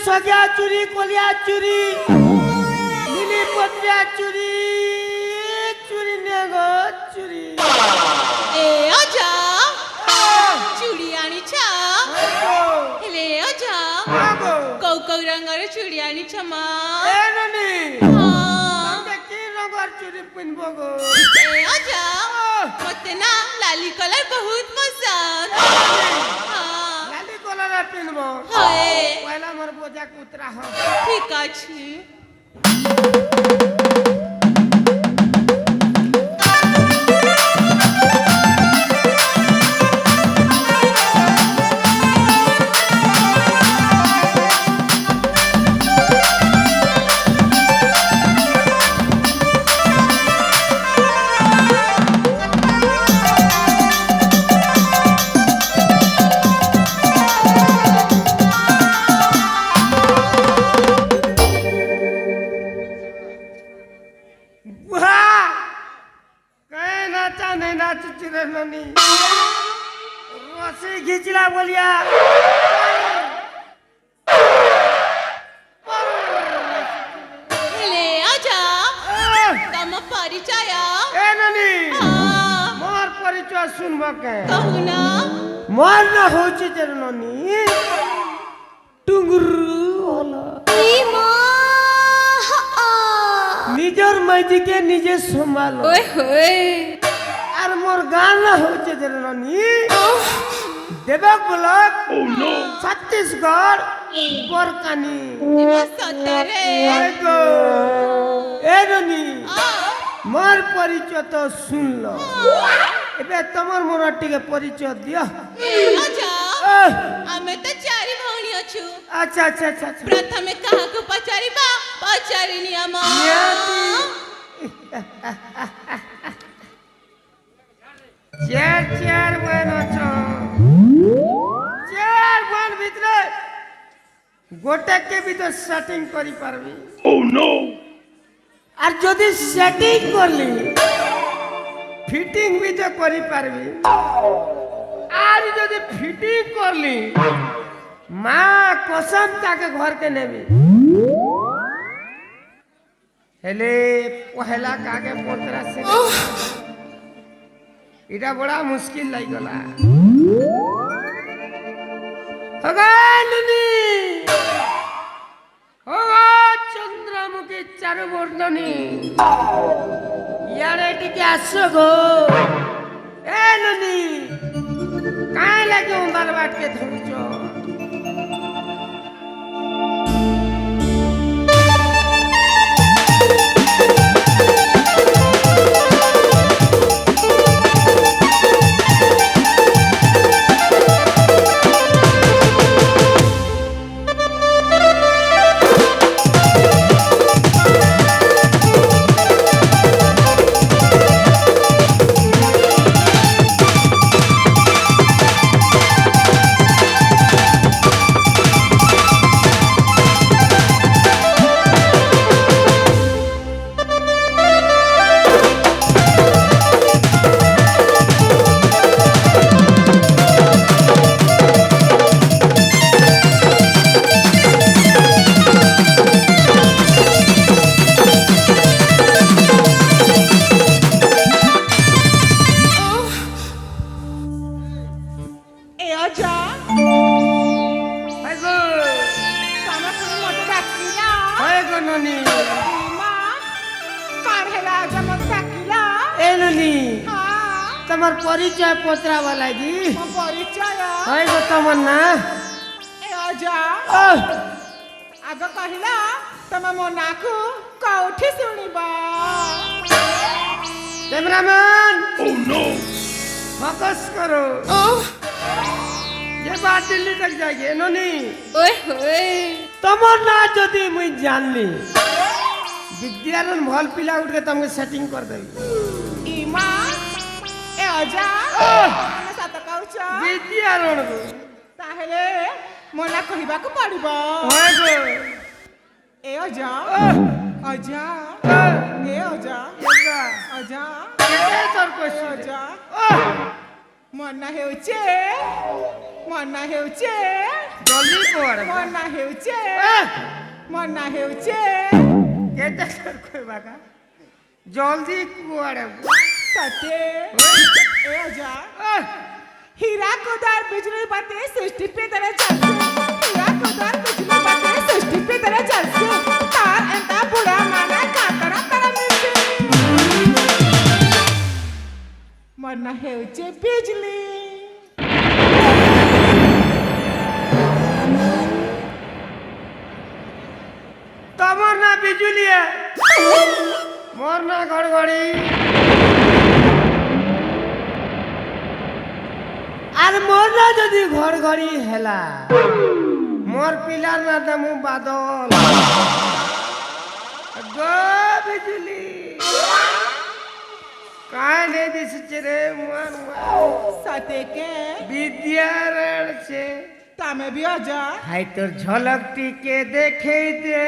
সগিয়া চুরি কলিয়া চুরি নীলি পত্রিয়া চুরি চুরি নে গো চুরি এ অজা চুড়ি আনিছ হেলে অজা কৌ কৌ রঙর চুড়ি আনিছ মা এ ননি তুমি কি রঙর চুরি পিনব গো এ অজা মতে না লালি কলর বহুত পছন্দ লালি কলর পিনব হয় পয়লা মোর বোঝা কুতরা হ ঠিক আছে রসি ঘিচলা বলিয়া হেলে অজা তম পরিচয় এ ননি মোর পরিচয় শুনব কে कहू ना মোর না হচ্ছে যে ননি টুঙ্গুরু হলো নিজের মাইজিকে নিজে সম্ভালো আর মোর গান না হচ্ছে যে ননি দেবক ব্লক ছত্তিশগড় বরকানি সতরে এ ননি মোর পরিচয় তো শুনল এবে তোমার মোর টিকে পরিচয় দিও অজা ଆମେ ତ ଚାରି ଭଉଣୀ ଅଛୁ আচ্ছা আচ্ছা আচ্ছা আচ্ছা ପ୍ରଥମେ କାହାକୁ ପଚାରିବା ପଚାରିନି ଆମ চার চার বোন অছ চার বোন ভিতরে গোটাকে भी তো সেটিং করি পারবি ও নো আর যদি সেটিং করলি ফিটিং भी তো করি পারবি আর যদি ফিটিং করলি মা কসম তাকে ঘরকে নেবি হেলে পহেলা কাকে পতরা সে এটা বড়া মুশকিল লাগলা ভগবানী ও চন্দ্রমুখী চারুবর্ণনী ইয়ারে টিকে আসো গো এ ননি কাই লাগে উমার বাটকে ধরছ তোমার পরিচয় পত্রা वाला जी ପରିଚୟ হয় গো তোমার না ଏ ଅଜା ଆଗ କହିଲା ତମ ମୋ ନାଁକୁ କୋଉଠି ଶୁଣିବ कैमरामैन ओह नो फोकस करो ये बात दिल्ली तक जाएगी नोनी ओए होए তোমার না যদি মুই জানলি বিদ্যারণ ভাল পিলা উঠে তোমাকে সেটিং করে দেবি ইমা এ অজা ଆମେ ସତ କହୁଛ ବିଦ୍ୟାରଣ ତାହେଲେ ମୋ ନାଁ କହିବାକୁ ପଡିବ হয় গো ଏ ଅଜା ଅଜା ଏ ଅଜା ଅଜା କେତେ তোর ଏ কোশ্চেন ଅଜା ମୋ ନାଁ ହେଉଛି জলদি কুয়াড়ে মনা হেউছে মনা হেউছে কেটে তোর কই বাকা জলদি কুয়াড়ে সতে এ যা हीरा कोदार बिजली बातें सृष्टि पे तरह चलते हीरा कोदार बिजली बातें सृष्टि पे तरह चलते तार एंता बुढ़ा माना कातरा तरह मिलते मरना है उच्चे बिजली তোমার না বিজুলিয়া মোর না ঘড়ঘড়ি আর মোর না যদি ঘড়ঘড়ি হেলা মোর পিলার না দেমু বাদল গো বিজুলি কায় নেই দিছে রে মোর सते के বিদ্যার আছে तामे भी आजा হাই তোর ঝলকটিকে দেখে দে